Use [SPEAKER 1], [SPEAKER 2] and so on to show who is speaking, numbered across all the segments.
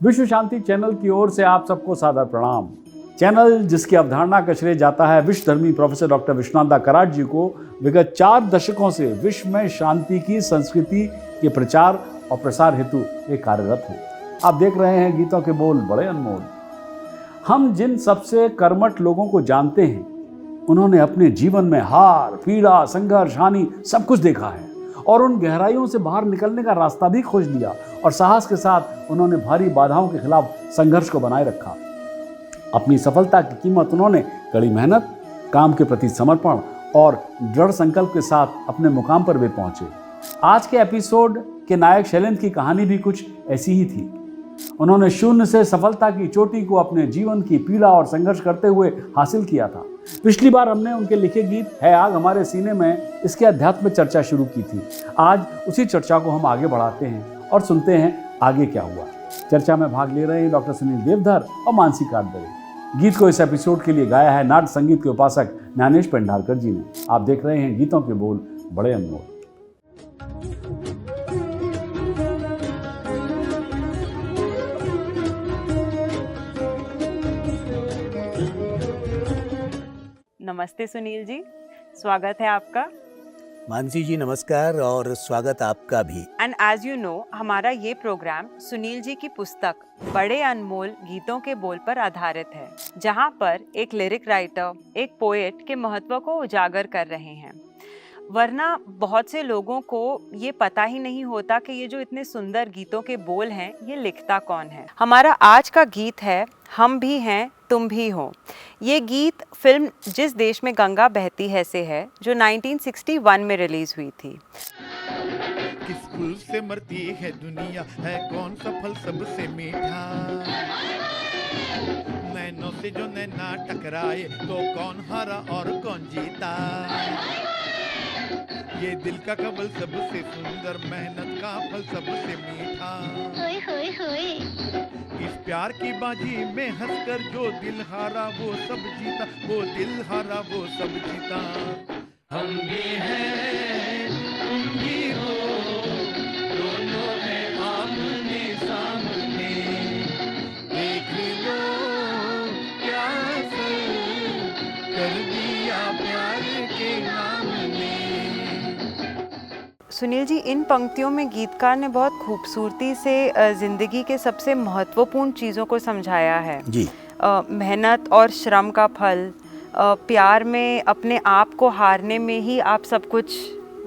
[SPEAKER 1] विश्व शांति चैनल की ओर से आप सबको सादर प्रणाम। चैनल जिसकी अवधारणा का श्रेय जाता है विश्व धर्मी प्रोफेसर डॉक्टर विश्वनाथ कराट जी को, विगत 4 दशकों से विश्व में शांति की संस्कृति के प्रचार और प्रसार हेतु वे कार्यरत हैं। आप देख रहे हैं गीतों के बोल बड़े अनमोल। हम जिन सबसे कर्मठ लोगों को जानते हैं, उन्होंने अपने जीवन में हार, पीड़ा, संघर्ष, हानि सब कुछ देखा है और उन गहराइयों से बाहर निकलने का रास्ता भी खोज लिया और साहस के साथ उन्होंने भारी बाधाओं के खिलाफ संघर्ष को बनाए रखा। अपनी सफलता की कीमत उन्होंने कड़ी मेहनत, काम के प्रति समर्पण और दृढ़ संकल्प के साथ अपने मुकाम पर वे पहुंचे। आज के एपिसोड के नायक शैलेंद्र की कहानी भी कुछ ऐसी ही थी। उन्होंने शून्य से सफलता की चोटी को अपने जीवन की पीड़ा और संघर्ष करते हुए हासिल किया था। पिछली बार हमने उनके लिखे गीत है आग हमारे सीने में इसके अध्यात्म चर्चा शुरू की थी। आज उसी चर्चा को हम आगे बढ़ाते हैं और सुनते हैं आगे क्या हुआ। चर्चा में भाग ले रहे हैं डॉक्टर सुनील देवधर और मानसी काटदरे। गीत को इस एपिसोड के लिए गाया है नाट्य संगीत के उपासक ज्ञानेश पेंढारकर जी ने। आप देख रहे हैं गीतों के बोल बड़े अनमोल।
[SPEAKER 2] नमस्ते सुनील जी, स्वागत है आपका।
[SPEAKER 3] मानसी जी नमस्कार और स्वागत आपका भी।
[SPEAKER 2] एंड एज यू नो, हमारा ये प्रोग्राम सुनील जी की पुस्तक बड़े अनमोल गीतों के बोल पर आधारित है, जहाँ पर एक लिरिक राइटर, एक पोएट के महत्व को उजागर कर रहे हैं। वरना बहुत से लोगों को ये पता ही नहीं होता कि ये जो इतने सुंदर गीतों के बोल हैं, ये लिखता कौन है। हमारा आज का गीत है हम भी हैं तुम भी हो। ये गीत फिल्म जिस देश में गंगा बहती है से है, जो 1961 में रिलीज हुई थी।
[SPEAKER 4] किस फूल से मरती है दुनिया, है कौन सा फल सबसे मीठा, नैनों से जो नैना टकराए तो कौन हारा और कौन जीता, ये दिल का कमल सबसे सुंदर, मेहनत का फल सबसे मीठा, होए होए होए। इस प्यार की बाजी में हंसकर जो दिल हारा वो सब जीता, वो दिल हारा वो सब जीता। हम भी हैं तुम भी हो, दोनों हैं आमने सामने, देख लो क्या असर कर दिया प्यार के नाम ने।
[SPEAKER 2] सुनील जी, इन पंक्तियों में गीतकार ने बहुत खूबसूरती से जिंदगी के सबसे महत्वपूर्ण चीज़ों को समझाया है
[SPEAKER 3] जी।
[SPEAKER 2] मेहनत और श्रम का फल, प्यार में अपने आप को हारने में ही आप सब कुछ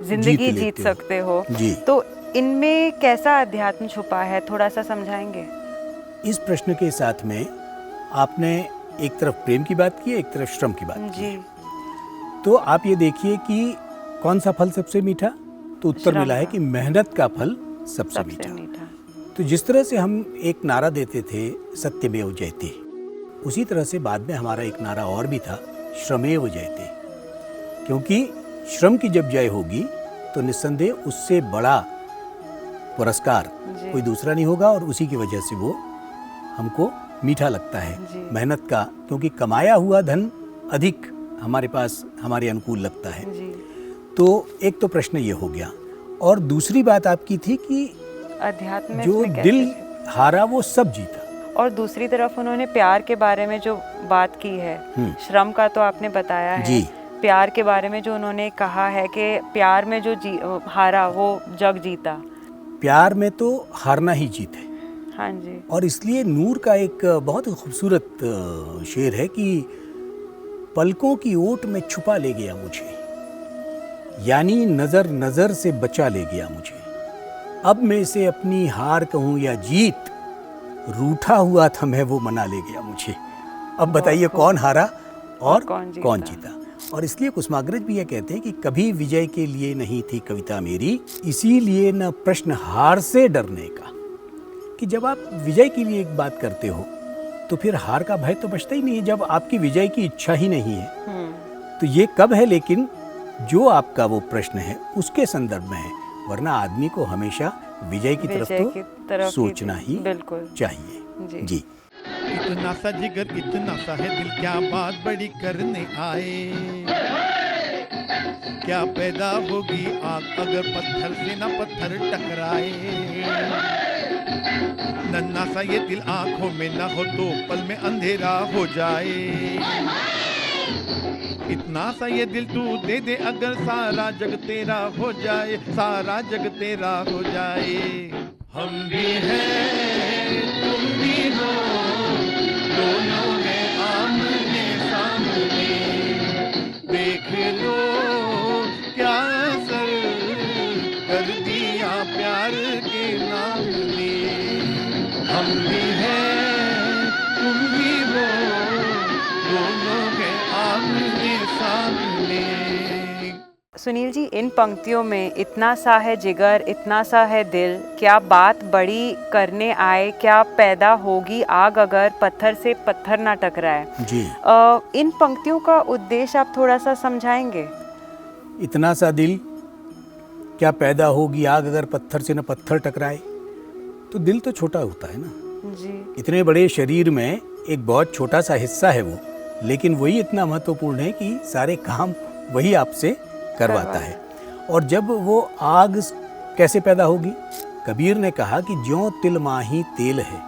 [SPEAKER 2] जिंदगी जीत सकते हो जी। तो इनमें कैसा अध्यात्म छुपा है, थोड़ा सा समझाएंगे? इस
[SPEAKER 3] प्रश्न के साथ में आपने एक तरफ प्रेम की बात की, एक तरफ श्रम की बात की। तो आप ये देखिए कि कौन सा फल सबसे मीठा, तो उत्तर मिला है कि मेहनत का फल सबसे मीठा। तो जिस तरह से हम एक नारा देते थे सत्यमेव जयते, उसी तरह से बाद में हमारा एक नारा और भी था श्रमेव जयते, क्योंकि श्रम की जब जय होगी तो निस्संदेह उससे बड़ा पुरस्कार कोई दूसरा नहीं होगा और उसी की वजह से वो हमको मीठा लगता है मेहनत का, क्योंकि कमाया हुआ धन अधिक हमारे पास हमारे अनुकूल लगता है। तो एक तो प्रश्न ये हो गया, और दूसरी बात आपकी थी कि अध्यात्म जो दिल हारा वो सब जीता, और दूसरी तरफ उन्होंने प्यार के बारे में जो बात की है, श्रम का तो आपने बताया है, प्यार के बारे में जो उन्होंने कहा है कि प्यार में जो हारा वो जग जीता। प्यार में तो हारना ही जीत है। हाँ जी। और इसलिए नूर का एक बहुत खूबसूरत शेर है कि पलकों की ओट में छुपा ले गया मुझे, यानी नजर नजर से बचा ले गया मुझे, अब मैं इसे अपनी हार कहूँ या जीत, रूठा हुआ था मैं वो मना ले गया मुझे। अब बताइए कौन हारा और कौन जीता। और इसलिए कुसुमाग्रज भी ये कहते हैं कि कभी विजय के लिए नहीं थी कविता मेरी, इसीलिए न प्रश्न हार से डरने का, कि जब आप विजय के लिए एक बात करते हो तो फिर हार का भय तो बचता ही नहीं है, जब आपकी विजय की इच्छा ही नहीं है। तो ये कब है, लेकिन जो आपका वो प्रश्न है उसके संदर्भ में है, वरना आदमी को हमेशा विजय की तरफ सोचना ही चाहिए। जी।
[SPEAKER 4] इतना सा जिगर इतना सा है दिल, क्या बात बड़ी करने आए, क्या पैदा होगी आग अगर पत्थर से ना पत्थर टकराए, नन्हा सा ये दिल आंखों में न हो तो पल में अंधेरा हो जाए। इतना सा ये दिल तू दे दे अगर सारा जग तेरा हो जाए, सारा जग तेरा हो जाए। हम भी हैं तुम भी हो, दोनों हैं आमने सामने, देख लो क्या असर कर दिया प्यार के नाम ने। हम भी हैं तुम भी हो, दोनों हैं आमने सामने।
[SPEAKER 2] सुनील जी, इन पंक्तियों में इतना सा है जिगर, इतना सा है दिल, क्या बात बड़ी करने आए, क्या पैदा होगी आग अगर पत्थर से पत्थर ना टकराए।
[SPEAKER 3] जी।
[SPEAKER 2] इन पंक्तियों का उद्देश्य आप थोड़ा सा समझाएंगे?
[SPEAKER 3] इतना सा दिल, क्या पैदा होगी आग अगर पत्थर से न पत्थर टकराए। तो दिल तो छोटा होता है ना
[SPEAKER 2] जी।
[SPEAKER 3] इतने बड़े शरीर में एक बहुत छोटा सा हिस्सा है वो, लेकिन वही इतना महत्वपूर्ण है कि सारे काम वही आपसे करवाता है। और जब वो आग कैसे पैदा होगी, कबीर ने कहा कि ज्यों तिल माही तेल है,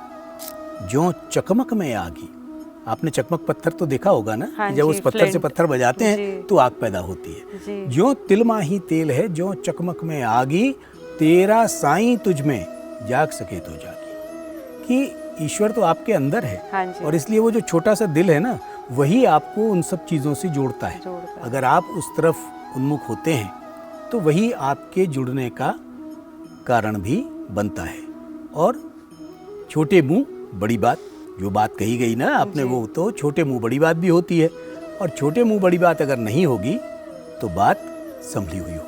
[SPEAKER 3] ज्यों चकमक में आगी। आपने चकमक पत्थर तो देखा होगा ना,
[SPEAKER 2] हाँ
[SPEAKER 3] कि जब
[SPEAKER 2] जी,
[SPEAKER 3] उस पत्थर से
[SPEAKER 2] फ्लिंट।
[SPEAKER 3] पत्थर बजाते हैं
[SPEAKER 2] जी।
[SPEAKER 3] तो आग पैदा होती है।
[SPEAKER 2] जी।
[SPEAKER 3] ज्यों तिल माही तेल है, ज्यों चकमक में आगी, तेरा साईं तुझ में जाग सके तो जागी। कि ईश्वर तो आपके अंदर है,
[SPEAKER 2] हाँ जी।
[SPEAKER 3] और इसलिए वो जो छोटा सा दिल है ना, वही आपको उन सब चीज़ों से जोड़ता है। अगर आप उस तरफ उन्मुख होते हैं तो वही आपके जुड़ने का कारण भी बनता है। और छोटे मुंह बड़ी बात, जो बात कही गई ना आपने, वो तो छोटे मुंह बड़ी बात भी होती है। और छोटे मुंह बड़ी बात अगर नहीं होगी तो बात संभली हुई होगी।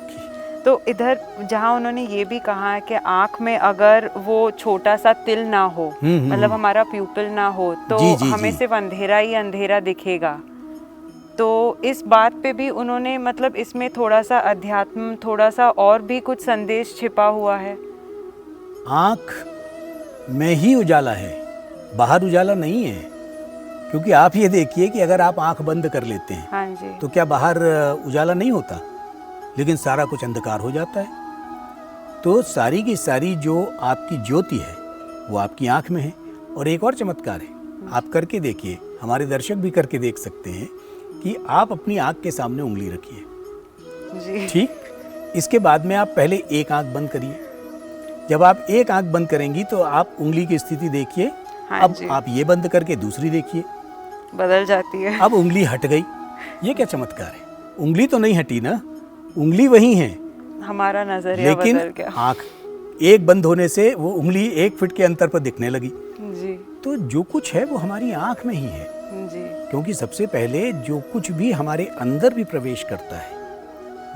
[SPEAKER 2] तो इधर जहाँ उन्होंने ये भी कहा है कि आँख में अगर वो छोटा सा तिल ना हो, मतलब हमारा प्यूपिल ना हो, तो हमें सिर्फ अंधेरा ही अंधेरा दिखेगा। तो इस बात पे भी उन्होंने, मतलब इसमें थोड़ा सा अध्यात्म, थोड़ा सा और भी कुछ संदेश छिपा हुआ है।
[SPEAKER 3] आँख में ही उजाला है, बाहर उजाला नहीं है। क्योंकि आप ये देखिए कि अगर आप आँख बंद कर लेते हैं,
[SPEAKER 2] हाँ जी।
[SPEAKER 3] तो क्या बाहर उजाला नहीं होता, लेकिन सारा कुछ अंधकार हो जाता है। तो सारी की सारी जो आपकी ज्योति है वो आपकी आँख में है। और एक और चमत्कार है, आप करके देखिए, हमारे दर्शक भी करके देख सकते हैं कि आप अपनी आँख के सामने उंगली रखिए
[SPEAKER 2] जी।
[SPEAKER 3] ठीक। इसके बाद में आप पहले एक आँख बंद करिए। जब आप एक आँख बंद करेंगी तो आप उंगली की स्थिति देखिए।
[SPEAKER 2] हाँ
[SPEAKER 3] अब
[SPEAKER 2] जी।
[SPEAKER 3] आप ये बंद करके दूसरी देखिए,
[SPEAKER 2] बदल जाती है।
[SPEAKER 3] अब उंगली हट गई। ये क्या चमत्कार है, उंगली तो नहीं हटी ना, उंगली वही है,
[SPEAKER 2] हमारा नजरिया बदल
[SPEAKER 3] लेकिन
[SPEAKER 2] गया।
[SPEAKER 3] आँख एक बंद होने से वो उंगली 1 फीट के अंतर पर दिखने लगी।
[SPEAKER 2] जी
[SPEAKER 3] तो जो कुछ है वो हमारी आँख में ही है।
[SPEAKER 2] जी।
[SPEAKER 3] क्योंकि सबसे पहले जो कुछ भी हमारे अंदर भी प्रवेश करता है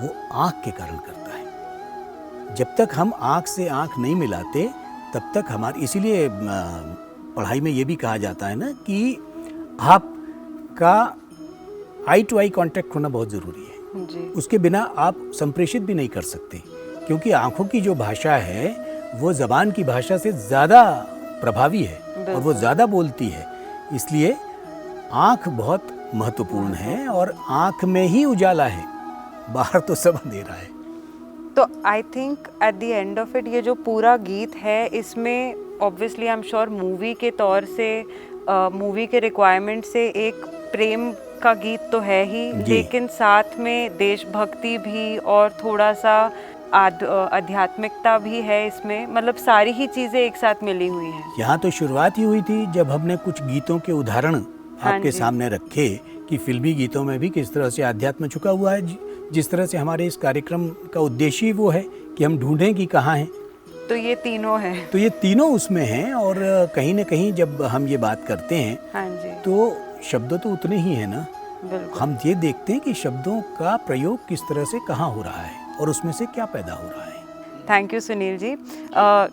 [SPEAKER 3] वो आँख के कारण करता है। जब तक हम आँख से आँख नहीं मिलाते तब तक हमारी, इसीलिए पढ़ाई में ये भी कहा जाता है ना कि आपका आई टू आई कांटेक्ट होना बहुत ज़रूरी है।
[SPEAKER 2] जी।
[SPEAKER 3] उसके बिना आप संप्रेषित भी नहीं कर सकते, क्योंकि आँखों की जो भाषा है वो ज़बान की भाषा से ज़्यादा प्रभावी है और वो ज़्यादा बोलती है। इसलिए आँख बहुत महत्वपूर्ण है और आँख में ही उजाला है, बाहर तो सब अंधेरा है।
[SPEAKER 2] तो I think at the end of it, ये जो पूरा गीत है इसमें obviously I am sure movie के तौर से, मूवी के रिक्वायरमेंट से एक प्रेम का गीत तो है ही, लेकिन साथ में देशभक्ति भी और थोड़ा सा आध्यात्मिकता भी है इसमें। मतलब सारी ही चीज़ें एक साथ मिली हुई हैं।
[SPEAKER 3] यहाँ तो शुरुआत ही हुई थी जब हमने कुछ गीतों के उदाहरण आपके सामने रखे कि फिल्मी गीतों में भी किस तरह से आध्यात्म छुपा हुआ है। जिस तरह से हमारे इस कार्यक्रम का उद्देश्य ही वो है कि हम ढूंढें कि कहाँ हैं।
[SPEAKER 2] तो ये तीनों हैं।
[SPEAKER 3] तो ये तीनों उसमें हैं। और कहीं न कहीं जब हम ये बात करते हैं,
[SPEAKER 2] हाँ जी,
[SPEAKER 3] तो शब्द तो उतने ही हैं ना।
[SPEAKER 2] बिल्कुल।
[SPEAKER 3] हम ये देखते हैं कि शब्दों का प्रयोग किस तरह से कहाँ हो रहा है और उसमें से क्या पैदा हो रहा है।
[SPEAKER 2] थैंक यू सुनील जी।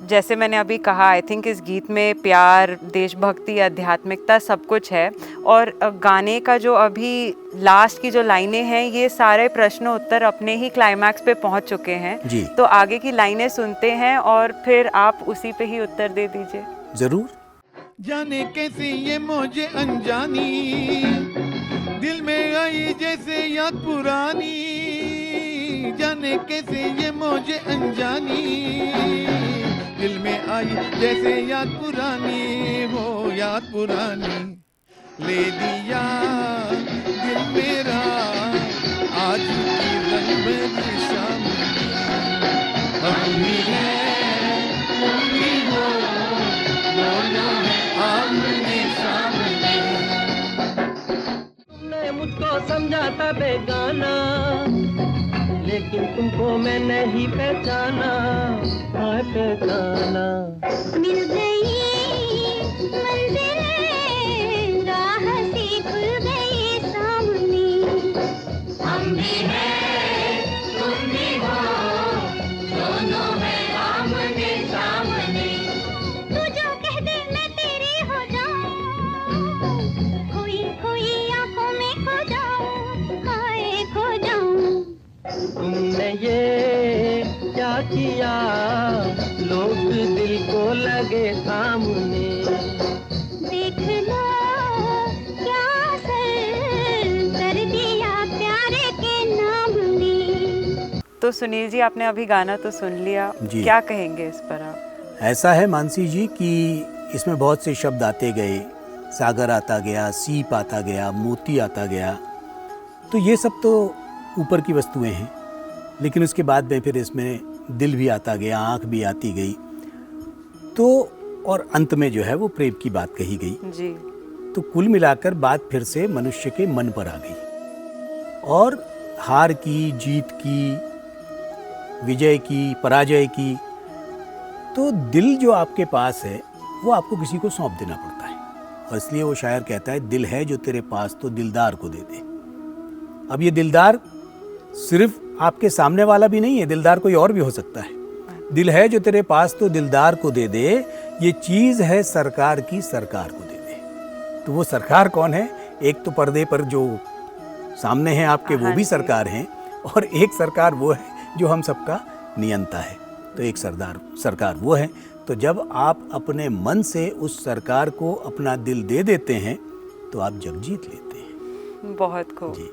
[SPEAKER 2] जैसे मैंने अभी कहा, आई थिंक इस गीत में प्यार, देशभक्ति, आध्यात्मिकता सब कुछ है। और गाने का जो अभी लास्ट की जो लाइनें हैं, ये सारे प्रश्न उत्तर अपने ही क्लाइमैक्स पे पहुंच चुके हैं
[SPEAKER 3] जी।
[SPEAKER 2] तो आगे की लाइनें सुनते हैं और फिर आप उसी पे ही उत्तर दे दीजिए।
[SPEAKER 3] जरूर।
[SPEAKER 4] जाने कैसे ये मौजे अनजानी, दिल में आई जैसे याद पुरानी। जाने कैसे ये मौजे अनजानी, दिल में आई जैसे याद पुरानी हो, याद पुरानी। ले दिया दिल मेरा आज की रंग भरी शाम, हम भी हैं तुम भी हो, दोनों हैं आमने सामने।
[SPEAKER 5] तुमने मुझको समझा था बेगाना, लेकिन तुमको मैं नहीं पहचाना, हाँ पहचाना।
[SPEAKER 6] मिल गई मंजिलें, राह सी खुल गई सामने। हम भी हैं तुम भी हो, दोनों हैं आमने सामने। तू जो कह दे मैं तेरी हो जाऊं, खोई खोई आंखों में खो जाऊं, हाय खो जाऊं।
[SPEAKER 5] तुमने ये क्या किया, लोग दिल को लगे सामने।
[SPEAKER 6] देख लो क्या असर कर दिया प्यारे के नाम ने।
[SPEAKER 2] तो सुनील जी, आपने अभी गाना तो सुन लिया,
[SPEAKER 3] जी।
[SPEAKER 2] क्या कहेंगे इस पर आप?
[SPEAKER 3] ऐसा है मानसी जी कि इसमें बहुत से शब्द आते गए, सागर आता गया, सीप आता गया, मोती आता गया, तो ये सब तो ऊपर की वस्तुएं हैं, लेकिन उसके बाद में फिर इसमें दिल भी आता गया, आँख भी आती गई, तो और अंत में जो है वो प्रेम की बात कही गई।
[SPEAKER 2] जी।
[SPEAKER 3] तो कुल मिलाकर बात फिर से मनुष्य के मन पर आ गई, और हार की, जीत की, विजय की, पराजय की, तो दिल जो आपके पास है वो आपको किसी को सौंप देना पड़ता है, और इसलिए वो शायर कहता है, दिल है जो तेरे पास तो दिलदार को दे दे। अब ये दिलदार सिर्फ आपके सामने वाला भी नहीं है, दिलदार कोई और भी हो सकता है। दिल है जो तेरे पास तो दिलदार को दे दे, ये चीज़ है सरकार की, सरकार को दे दे। तो वो सरकार कौन है? एक तो पर्दे पर जो सामने हैं आपके, वो भी सरकार हैं, और एक सरकार वो है जो हम सबका नियंता है। तो एक सरकार वो है। तो जब आप अपने मन से उस सरकार को अपना दिल दे देते हैं तो आप जग जीत लेते हैं।
[SPEAKER 2] बहुत खूब
[SPEAKER 3] जी।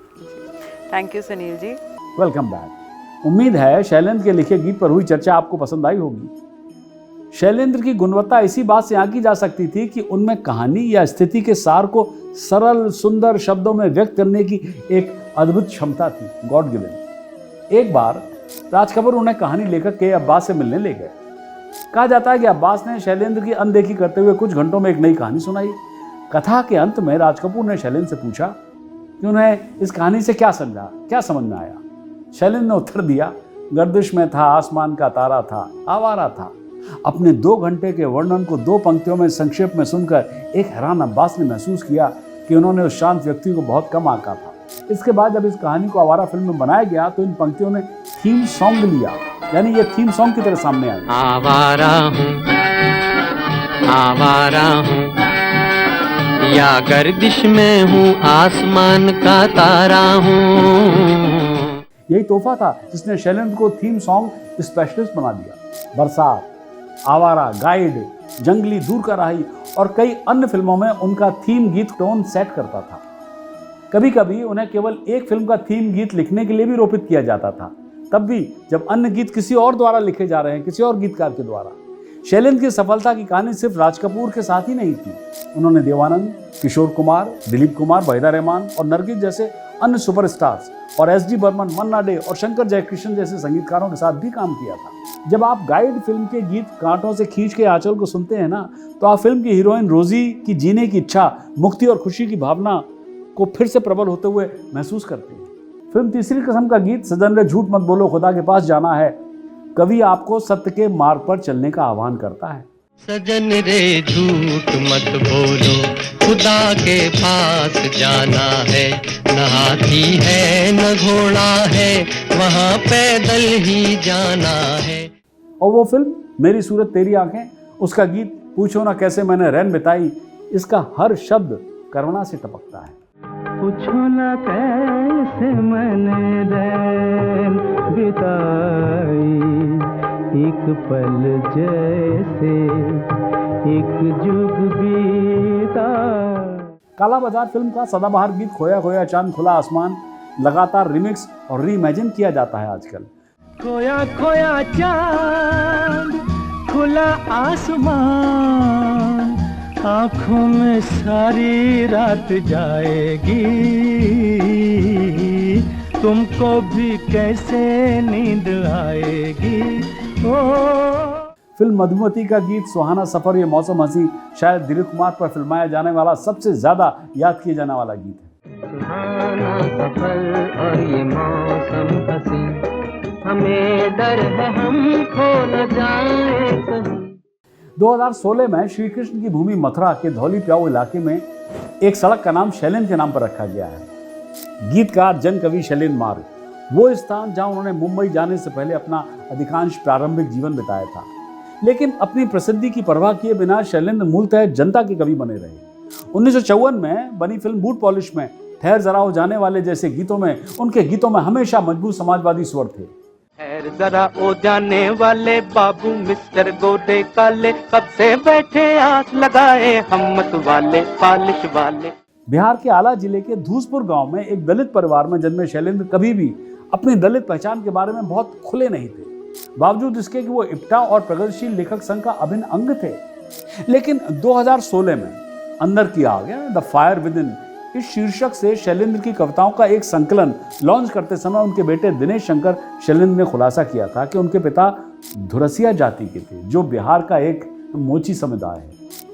[SPEAKER 2] Thank you Sunil ji.
[SPEAKER 1] Welcome back. उम्मीद है शैलेंद्र के लिखे गीत पर हुई चर्चा आपको पसंद आई होगी। शैलेंद्र की गुणवत्ता इसी बात से आंकी जा सकती थी कि उनमें कहानी या स्थिति के सार को सरल सुंदर शब्दों में व्यक्त करने की एक अद्भुत क्षमता थी, गॉड गिवन। एक बार राज कपूर उन्हें कहानी लेखक के अब्बास से मिलने ले गए। कहा जाता है कि अब्बास ने शैलेंद्र की अनदेखी करते हुए कुछ घंटों में एक नई कहानी सुनाई। कथा के अंत में राज कपूर ने शैलेंद्र से पूछा कि उन्हें इस कहानी से क्या समझा, क्या समझ में आया। शैलेंद्र ने उत्तर दिया, गर्दिश में था, आसमान का तारा था, आवारा था। अपने 2 घंटे के वर्णन को 2 पंक्तियों में संक्षेप में सुनकर एक हैरान अब्बास ने महसूस किया कि उन्होंने उस शांत व्यक्ति को बहुत कम आंका था। इसके बाद जब इस कहानी को आवारा फिल्म में बनाया गया तो इन पंक्तियों ने थीम सॉन्ग लिया, यानी ये थीम सॉन्ग की तरह सामने आई।
[SPEAKER 5] आवारा हूँ या गर्दिश में हूँ, आसमान का तारा हूँ।
[SPEAKER 1] यही तोहफा था जिसने शैलेंद्र को थीम सॉन्ग स्पेशलिस्ट बना दिया। बरसात, आवारा, गाइड, जंगली, दूर का राही और कई अन्य फिल्मों में उनका थीम गीत टोन सेट करता था। कभी कभी उन्हें केवल एक फिल्म का थीम गीत लिखने के लिए भी रोपित किया जाता था, तब भी जब अन्य गीत किसी और द्वारा लिखे जा रहे हैं, किसी और गीतकार के द्वारा। शैलेंद्र की सफलता की कहानी सिर्फ राज कपूर के साथ ही नहीं थी। उन्होंने देवानंद, किशोर कुमार, दिलीप कुमार, वहीदा रहमान और नरगिस जैसे अन्य सुपरस्टार्स और एस डी बर्मन, मन्ना डे और शंकर जयकिशन जैसे संगीतकारों के साथ भी काम किया था। जब आप गाइड फिल्म के गीत कांटों से खींच के आंचल को सुनते हैं ना, तो आप फिल्म की हीरोइन रोजी की जीने की इच्छा, मुक्ति और खुशी की भावना को फिर से प्रबल होते हुए महसूस करते हैं। फिल्म तीसरी कसम का गीत सजन रे झूठ मत बोलो, खुदा के पास जाना है, कवि आपको सत्य के मार्ग पर चलने का आह्वान करता है।
[SPEAKER 5] सजन रे झूठ मत बोलो, खुदा के पास जाना है, न हाथी है न घोड़ा है, वहाँ पैदल ही जाना है।
[SPEAKER 1] और वो फिल्म मेरी सूरत तेरी आंखें, उसका गीत पूछो ना कैसे मैंने रैन बिताई, इसका हर शब्द करुणा से टपकता है।
[SPEAKER 5] पूछो ना कैसे मैंने रैन बिताई, एक पल जैसे एक जुग बीता।
[SPEAKER 1] काला बाजार फिल्म का सदाबहार गीत खोया खोया चांद खुला आसमान लगातार रिमिक्स और रीइमेजिन किया जाता है आजकल।
[SPEAKER 5] खोया खोया चांद
[SPEAKER 7] खुला आसमान, आँखों में सारी रात जाएगी, तुमको भी कैसे नींद आएगी। ओ
[SPEAKER 1] फिल्म मधुमती का गीत सुहाना सफर ये मौसम हंसी शायद दिलीप कुमार पर फिल्माया जाने वाला सबसे ज्यादा याद किए जाने वाला गीत है।
[SPEAKER 5] सुहाना सफर और ये मौसम हंसी, हमें डर है हम खो न जाए कहीं।
[SPEAKER 1] 2016 में श्री कृष्ण की भूमि मथुरा के धौली प्याऊ इलाके में एक सड़क का नाम शैलेंद्र के नाम पर रखा गया है। गीतकार जन कवि शैलेंद्र मार्ग, वो स्थान जहां उन्होंने मुंबई जाने से पहले अपना अधिकांश प्रारंभिक जीवन बिताया था। लेकिन अपनी प्रसिद्धि की परवाह किए बिना शैलेंद्र मूलतः जनता के कवि बने रहे। 1954 में बनी फिल्म बूट पॉलिश में ठहर जरा हो जाने वाले जैसे गीतों में उनके गीतों में हमेशा मजबूत समाजवादी स्वर थे।
[SPEAKER 7] ठहर जरा हो जाने वाले बाबू मिस्टर गोडे काले, कब से बैठे आस लगाए हम मत वाले पालिश वाले।
[SPEAKER 1] बिहार के आला जिले के धूसपुर गांव में एक दलित परिवार में जन्मे शैलेंद्र कभी भी अपनी दलित पहचान के बारे में बहुत खुले नहीं थे, बावजूद इसके कि वो इप्टा और प्रगतिशील लेखक संघ का अभिन्न अंग थे। लेकिन 2016 में अंदर की आग द फायर विद इन इस शीर्षक से शैलेंद्र की कविताओं का एक संकलन लॉन्च करते समय उनके बेटे दिनेश शंकर शैलेंद्र ने खुलासा किया था कि उनके पिता धुरसिया जाति के थे, जो बिहार का एक मोची समुदाय है।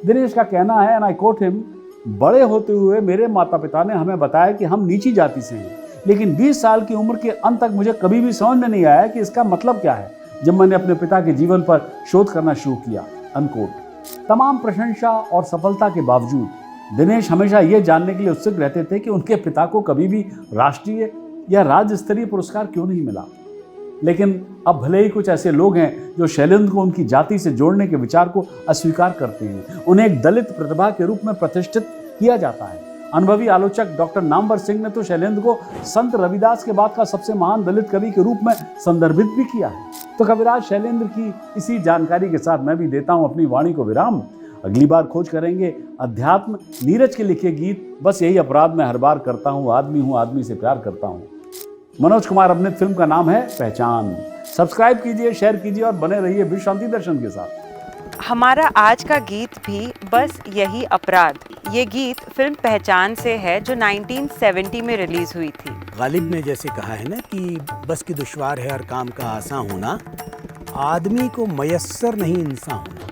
[SPEAKER 1] दिनेश का कहना है, एंड आई कोट हिम, बड़े होते हुए मेरे माता पिता ने हमें बताया कि हम नीची जाति से हैं, लेकिन 20 साल की उम्र के अंत तक मुझे कभी भी समझ में नहीं आया कि इसका मतलब क्या है जब मैंने अपने पिता के जीवन पर शोध करना शुरू किया। अनकोट। तमाम प्रशंसा और सफलता के बावजूद दिनेश हमेशा यह जानने के लिए उत्सुक रहते थे कि उनके पिता को कभी भी राष्ट्रीय या राज्य स्तरीय पुरस्कार क्यों नहीं मिला। लेकिन अब भले ही कुछ ऐसे लोग हैं जो शैलेंद्र को उनकी जाति से जोड़ने के विचार को अस्वीकार करते हैं, उन्हें एक दलित प्रतिभा के रूप में प्रतिष्ठित किया जाता है। अनुभवी आलोचक डॉक्टर नामवर सिंह ने तो शैलेंद्र को संत रविदास के बाद का सबसे महान दलित कवि के रूप में संदर्भित भी किया है। तो कविराज शैलेंद्र की इसी जानकारी के साथ मैं भी देता हूं अपनी वाणी को विराम। अगली बार खोज करेंगे अध्यात्म नीरज के लिखे गीत, बस यही अपराध मैं हर बार करता हूं, आदमी से प्यार करता हूं। मनोज कुमार अभिनीत फिल्म का नाम है पहचान। सब्सक्राइब कीजिए, शेयर कीजिए और बने रहिए विश्व शांति दर्शन के साथ।
[SPEAKER 2] हमारा आज का गीत भी बस यही अपराध, ये गीत फिल्म पहचान से है जो 1970 में रिलीज हुई थी।
[SPEAKER 3] गालिब ने जैसे कहा है ना कि बस की दुश्वार है हर काम का आसान होना, आदमी को मयस्सर नहीं इंसान होना।